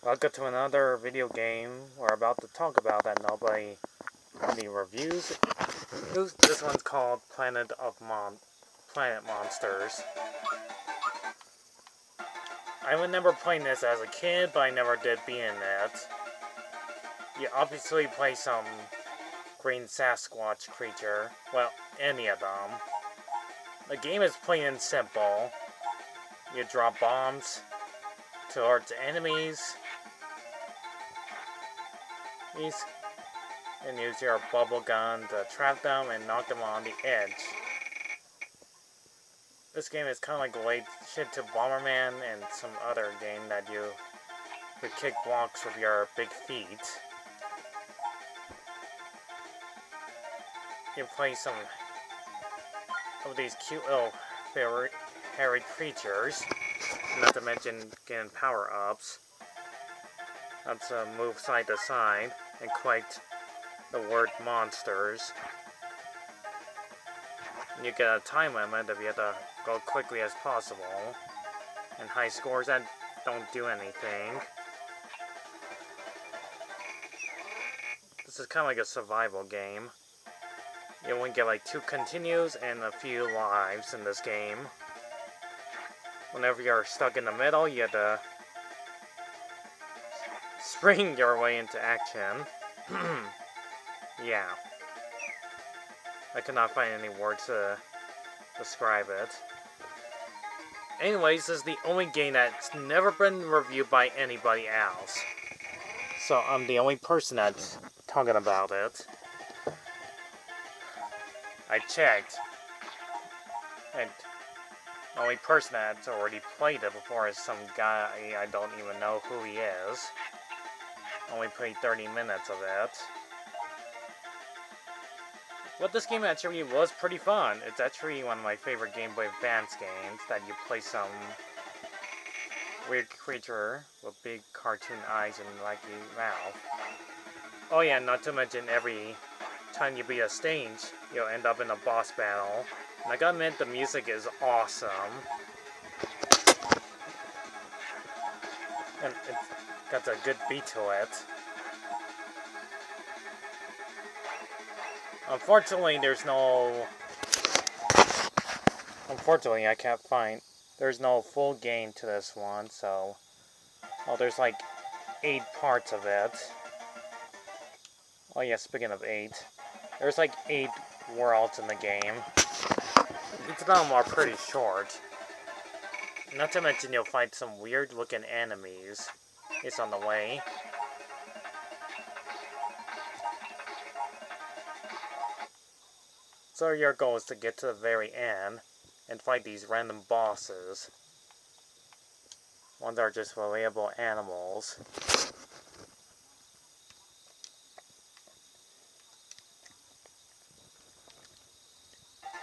Welcome to another video game we're about to talk about that nobody really reviews. This one's called Planet Monsters. I remember playing this as a kid, but I never did be in it. You obviously play some green Sasquatch creature. Well, any of them. The game is plain and simple. You drop bombs towards enemies. And use your bubble gun to trap them and knock them on the edge. This game is kind of like related to Bomberman and some other game that you would kick blocks with your big feet. You play some of these cute little hairy creatures, not to mention getting power-ups. That's move side to side and collect the word monsters. You get a time limit if you have to go quickly as possible. And high scores that don't do anything. This is kind of like a survival game. You only get like 2 continues and a few lives in this game. Whenever you're stuck in the middle, you have to spring your way into action. Yeah. I could not find any words to describe it. Anyways, this is the only game that's never been reviewed by anybody else. So I'm the only person that's talking about it. I checked. And the only person that's already played it before is some guy I don't even know who he is. Only played 30 minutes of it. But this game actually was pretty fun. It's actually one of my favorite Game Boy Advance games, that you play some weird creature with big cartoon eyes and wacky mouth. Oh yeah, not to mention every time you beat a stage, you'll end up in a boss battle. And I gotta admit, the music is awesome. And it's got a good beat to it. Unfortunately, I can't find... There's no full game to this one, so... Oh, there's like 8 parts of it. Oh yeah, speaking of 8. There's like 8 worlds in the game. Each of them are pretty short. Not to mention you'll find some weird looking enemies. It's on the way. So your goal is to get to the very end and fight these random bosses. Ones are just relatable animals.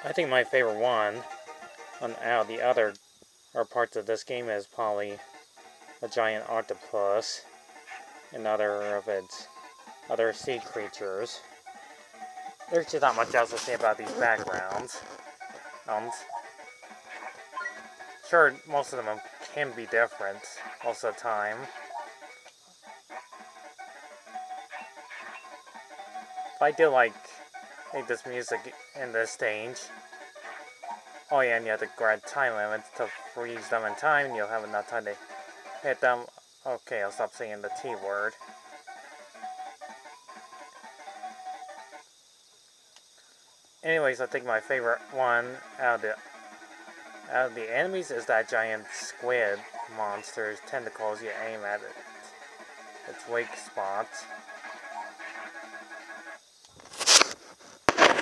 I think my favorite one out of the other parts of this game is probably a giant octopus and other of its other sea creatures. There's just not much else to say about these backgrounds. Sure, most of them can be different most of the time. But I do like this music in this stage. Oh yeah, and you have to grab time limits to freeze them in time, and you'll have enough time to hit them. Okay, I'll stop saying the T word. Anyways, I think my favorite one out of the enemies is that giant squid monster's tentacles. You aim at its weak spots.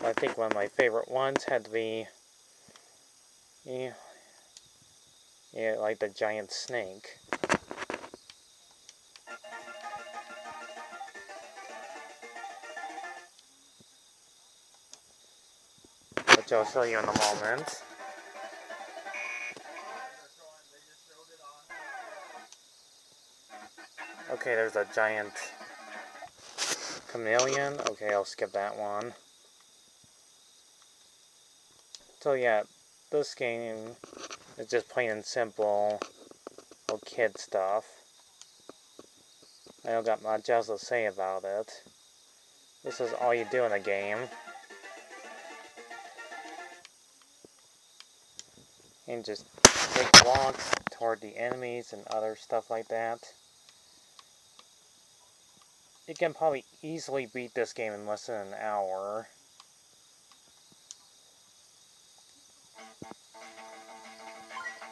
I think one of my favorite ones had to be like the giant snake. Which I'll show you in a moment. Okay, there's a giant chameleon. Okay, I'll skip that one. So yeah, this game is just plain and simple little kid stuff. I don't got much else to say about it. This is all you do in a game. And just take walks toward the enemies and other stuff like that. You can probably easily beat this game in less than an hour.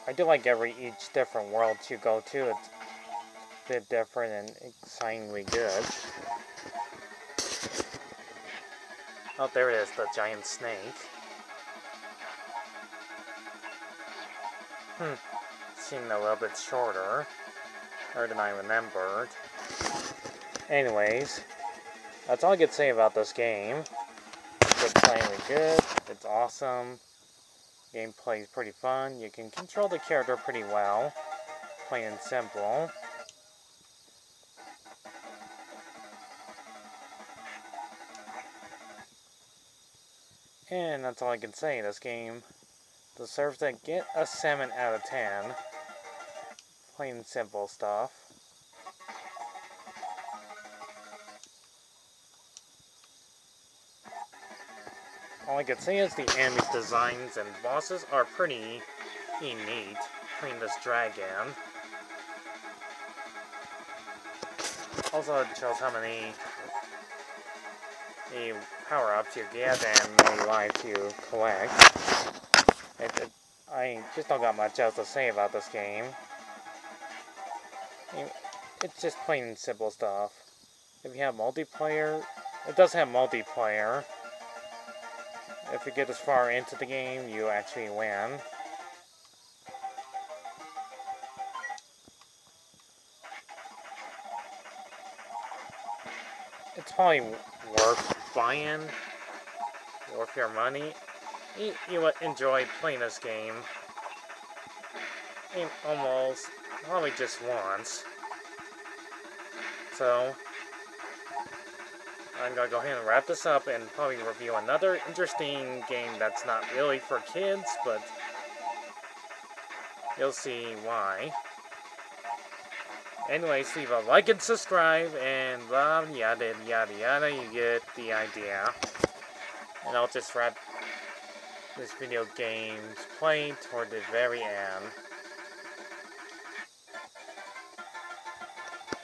I do like each different world you go to. It's a bit different and excitingly good. Oh, there it is, the giant snake. Seemed a little bit shorter than I remembered. Anyways, that's all I could say about this game. It's excitingly good. It's awesome. Gameplay is pretty fun. You can control the character pretty well. Plain and simple. And that's all I can say. This game deserves to get a 7 out of 10. Plain and simple stuff. All I can say is the enemy designs and bosses are pretty neat. Between this dragon. Also, it shows how many power-ups you get and many lives you collect. I just don't got much else to say about this game. It's just plain and simple stuff. If you have multiplayer, it does have multiplayer. If you get this far into the game, you actually win. It's probably worth buying, worth your money. You would enjoy playing this game. Almost, probably just once. So, I'm gonna go ahead and wrap this up and probably review another interesting game that's not really for kids, but you'll see why. Anyways, leave a like and subscribe, and blah, yada, yada, yada, you get the idea. And I'll just wrap this video game's play toward the very end.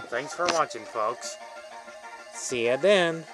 Thanks for watching, folks. See ya then.